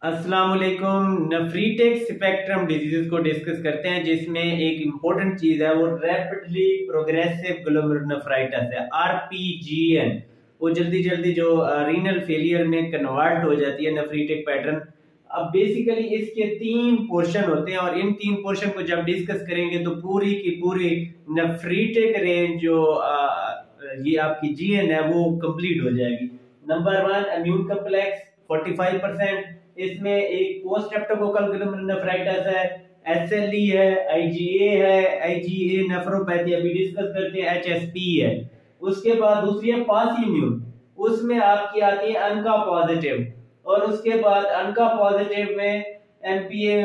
अस्सलाम वालेकुम। नेफ्रीटिक spectrum diseases को डिस्कस करते हैं, जिसमें एक इम्पोर्टेंट चीज है वो रैपिडली प्रोग्रेसिव ग्लोमेरुलोनेफ्राइटिस है, आरपीजीएन। वो जल्दी जल्दी जो रीनल फेलियर में कन्वर्ट हो जाती है नेफ्रीटिक पैटर्न। अब बेसिकली इसके तीन पोर्शन होते हैं और इन तीन पोर्शन को जब डिस्कस करेंगे तो पूरी की पूरी नेफ्रीटिक रेंज जो ये आपकी जीएन है वो कंप्लीट हो जाएगी। Number one, immune complex 45%। इसमें एक पोस्ट स्ट्रेप्टोकोकल ग्लोमेरुलोनेफ्राइटिस है, एसएलई है, आईजीए है, आईजीए नेफ्रोपैथी अभी डिस्कस करते हैं, एचएसपी है। उसके बाद दूसरी है पास इम्यून, उसमें आपकी आती है अनका पॉजिटिव, और उसके बाद अनका पॉजिटिव में एमपीए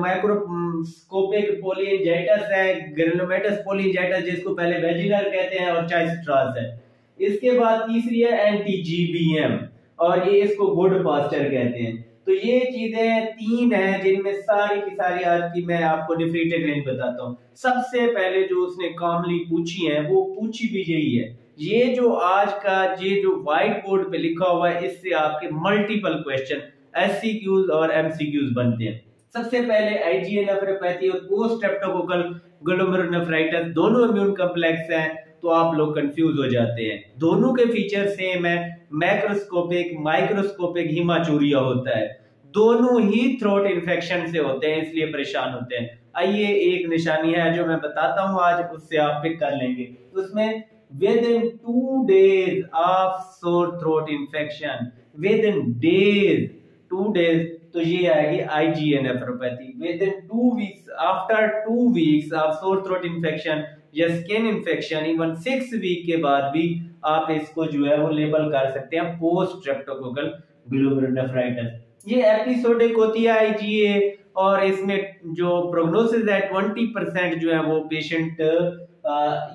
माइक्रोस्कोपिक पोलिएंजाइटिस है, ग्रेनुलोमेटस पोलिएंजाइटिस जिसको पहले वेजिनल कहते हैं, और चाइस्ट्रास है। इसके बाद तीसरी है एंटी जीबीएम, और ये इसको गुड पास्टर कहते हैं। तो ये चीजें तीन हैं जिनमें सारी की सारी आज की मैं आपको नेफ्रीटिक रेंज बताता हूँ। सबसे पहले जो उसने कॉमनली पूछी है वो पूछी भी यही है। ये जो आज का ये जो व्हाइट बोर्ड पे लिखा हुआ है, इससे आपके मल्टीपल क्वेश्चन एससीक्यूज और एमसीक्यूज बनते हैं। सबसे पहले आईजीए नेफ्रोपैथी और पोस्ट स्ट्रेप्टोकोकल ग्लोमेरुलोनेफ्राइटिस दोनों इम्यून कॉम्प्लेक्स हैं, तो आप लोग कंफ्यूज हो जाते हैं। दोनों के फीचर सेम है, मैक्रोस्कोपिक माइक्रोस्कोपिक हीमाचूरिया होता है, दोनों ही थ्रोट इन्फेक्शन से होते हैं, इसलिए परेशान होते हैं। आइए एक निशानी है जो मैं बताता हूं आज, उससे आप पिक कर लेंगे। उसमें with in 2 days of sore throat infection, with in days 2 days, तो ये आएगी IgA nephropathy. With in 2 weeks, after 2 weeks of sore throat infection या स्किन इन्फेक्शन, इवन 6 वीक के बाद भी आप इसको जो है वो लेबल कर सकते हैं पोस्ट स्ट्रेप्टोकोकल ग्लोमेरुलोनेफ्राइटिस। ये एपिसोडिक होती है आईजीए, और इसमें जो प्रोग्नोसिस है 20% जो है वो पेशेंट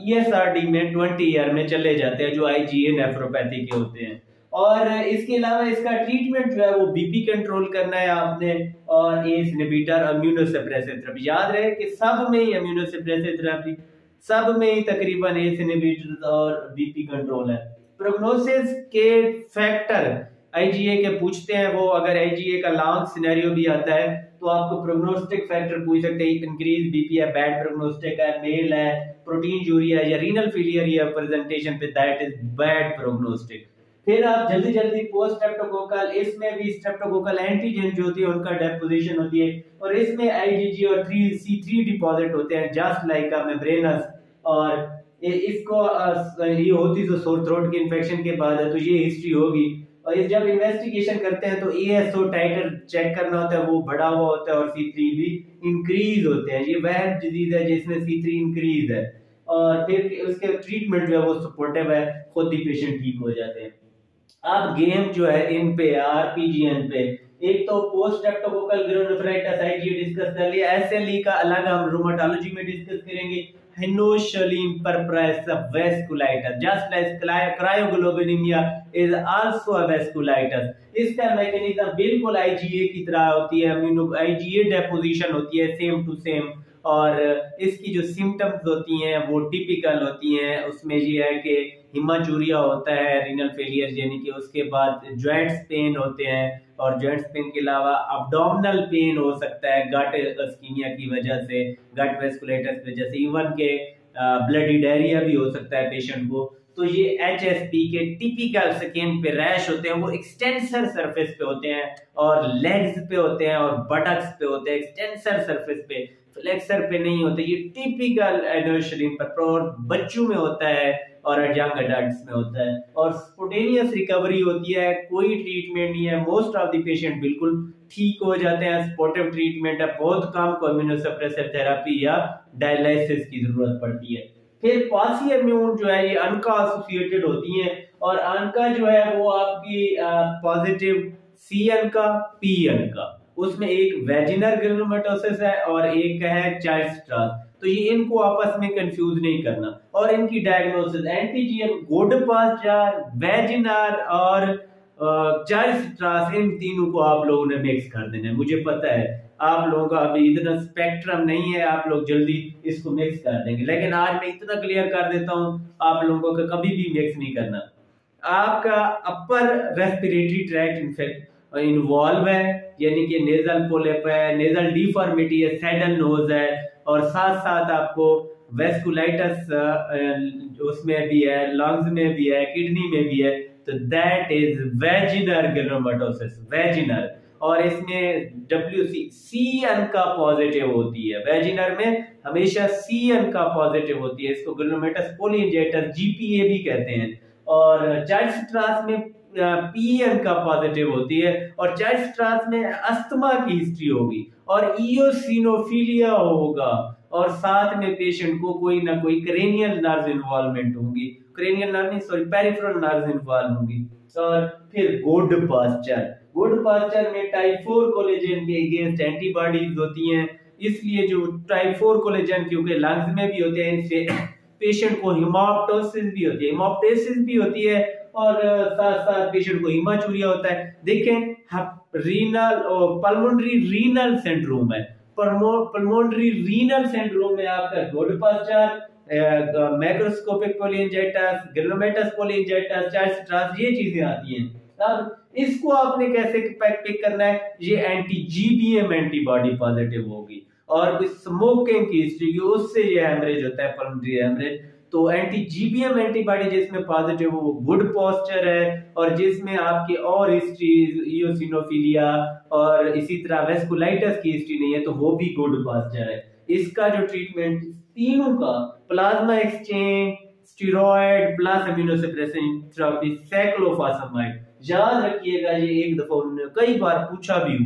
ईएसआरडी में 20 ईयर में चले जाते हैं जो आईजीए नेफ्रोपैथी के होते हैं। और इसके अलावा इसका ट्रीटमेंट जो है वो बीपी कंट्रोल करना है आपने, और एस इनहिबिटर, इम्यूनोसप्रेसिव थेरेपी। याद रहे कि सब में ही इम्यूनोसप्रेसिव थेरेपी, सब में ही तकरीबन एस इनहिबिटर और बीपी कंट्रोल है। प्रोग्नोसिस के फैक्टर आईजीए के पूछते हैं वो, अगर आईजीए का लॉन्ग सिनेरियो भी आता है तो आपको प्रोग्नोस्टिक फैक्टर पूछ सकते हैं। इंक्रीज बीपी है, बैड प्रोग्नोस्टिक है, मेल है, प्रोटीन यूरिया या रीनल फेलियर या प्रेजेंटेशन पे, दैट इज बैड प्रोग्नोस्टिक। फिर आप जल्दी जल्दी पोस्ट स्ट्रेप्टोकोकल, इसमें भी स्ट्रेप्टोकोकल एंटीजन जो होती है उनका डेपोजिशन होती है, और इसमें आईजीजी और 3C3 डिपॉजिट होते हैं जस्ट लाइक अ मेम्ब्रेनस। और इसको ये होती तो सोर थ्रोट के इन्फेक्शन के बाद है, तो ये हिस्ट्री होगी। और जब इन्वेस्टिगेशन करते हैं तो एएसओ टाइटर चेक करना होता है, वो बढ़ा हुआ होता है, और C3 भी इंक्रीज होते हैं। ये वह डिजीज है जिसमें C3 इंक्रीज है, और फिर उसके ट्रीटमेंट जो है वो सपोर्टिव है, खुद ही पेशेंट ठीक हो जाते हैं। अब गेम जो है इन पे आरपीजीएन पे, एक तो post streptococcal glomerulonephritis IgA discuss कर लिया, एसएलई का अलग हम रूमेटोलॉजी में डिस्कस करेंगे। हेनोशलीन परप्राइस vasculitis, just like क्रायोग्लोबुलिनिया is also a vasculitis. इसका मैकेनिज्म बिल्कुल आईजीए की तरह होती है, इम्यूनो आईजीए डेपोजिशन होती है सेम टू सेम, और इसकी जो सिम्टम्स होती हैं वो टिपिकल होती हैं। उसमें ये है कि हिमाचूरिया होता है, रीनल फेलियर यानी कि, उसके बाद जॉइंट्स पेन होते हैं, और जॉइंट्स पेन के अलावा अब्डोमिनल पेन हो सकता है गट इस्कीमिया की वजह से, गट वेस्कुलाइटिस की वजह से, इवन के ब्लडी डायरिया भी हो सकता है पेशेंट को। तो ये एचएसपी के टिपिकल स्किन पे रैश होते हैं, वो एक्सटेंसर सरफेस पे होते हैं, और लेग्स पे होते हैं, और बटक्स पे होते हैं, एक्सटेंसर सरफेस पे, फ्लेक्सर पे नहीं होते। ये टिपिकल एनोशलीन पर बच्चों में होता है और यंग एडल्ट्स में होता है, और स्पॉन्टेनियस रिकवरी होती है, कोई ट्रीटमेंट नहीं है, मोस्ट ऑफ द पेशेंट बिल्कुल ठीक हो जाते हैं। सपोर्टिव ट्रीटमेंट है, बहुत कम को इम्यूनोसप्रेसिव थेरेपी या डायलिसिस की जरूरत पड़ती है। फिर पासी इम्यून जो है ये अनका एसोसिएटेड होती है, और अनका जो है वो आपकी पॉजिटिव सी अनका पी अनका, उसमें एक वेजिनल ग्रेनुलोमेटोसिस है और एक है चाइल्ड्स। तो ये इनको आपस में कंफ्यूज नहीं करना। और इनकी डायग्नोसिस एंटीजीएम, गुड पास्चर, वेजिनल और चाइल्ड्स, इन तीनों को आप लोगों ने मिक्स कर देना है। मुझे पता है आप लोगों का अभी इतना स्पेक्ट्रम नहीं है, आप लोग जल्दी इसको मिक्स कर देंगे, लेकिन आज मैं इतना क्लियर कर देता हूं, आप लोगों को कभी भी मिक्स नहीं करना। आपका अपर रेस्पिरेटरी ट्रैक्ट इन्वॉल्व है, यानी कि नेजल पोलिप है, नेजल डिफॉर्मिटी है, सैडल नोज है, और साथ साथ आपको वेस्कुलाइटिस उसमें भी है, लंग्स में भी है, किडनी में भी है, तो दैट इज वेजिनल ग्रानुलोमेटोसिस, वेजिनल। और इसमें CN का पॉजिटिव होती है, वेजिनल में हमेशा CN का पॉजिटिव होती है, इसको ग्रानुलोमेटस पोलिनजाइटस GPA भी कहते हैं। और चाइल्ड्स ट्रांस में PN का पॉजिटिव होती है, और चाइल्ड्स ट्रांस में अस्थमा की हिस्ट्री होगी और इयोसिनोफिलिया होगा, और साथ में पेशेंट को कोई ना कोई क्रेनियल नर्व इन्वॉल्वमेंट होगी, क्रेनियल नर्व नहीं सॉरी पेरिफेरल नर्व इन्वॉल्व होंगी। और फिर गुड पास्चर में टाइप 4 कोलेजन के अगेंस्ट एंटीबॉडीज होती हैं, इसलिए जो टाइप 4 कोलेजन क्योंकि लंग्स में भी होते हैं, इससे पेशेंट को हेमोप्टोसिस भी होती है, और साथ साथ पेशेंट को हीमाचूरिया होता है। देखें रीनल पल्मोनरी रीनल सिंड्रोम है, पल्मोनरी रीनल सिंड्रोम में आपका Goodpasture, microscopic polyangiitis, granulomatous polyangiitis, Churg Strauss, ये चीजें आती हैं। अब इसको आपने कैसे पिक करना है, ये एंटी-GBM एंटीबॉडी पॉजिटिव होगी, और कोई स्मोकिंग की हिस्ट्री की, उससे ये हैमरेज होता है, पल्मोनरी हैमरेज। तो एंटी-GBM एंटीबॉडी जिसमें पॉजिटिव हो वो गुड पोस्चर है, और जिसमें आपकी और हिस्ट्री इयोसिनोफिलिया और इसी तरह वेस्कुलाइटिस की हिस्ट्री नहीं है तो वो भी गुड पोस्चर है। इसका जो ट्रीटमेंट तीनों का, plasma exchange, steroid plus immunosuppression therapy, cyclophosphamide, याद रखिएगा, ये एक दफा उन्होंने कई बार पूछा भी हुआ।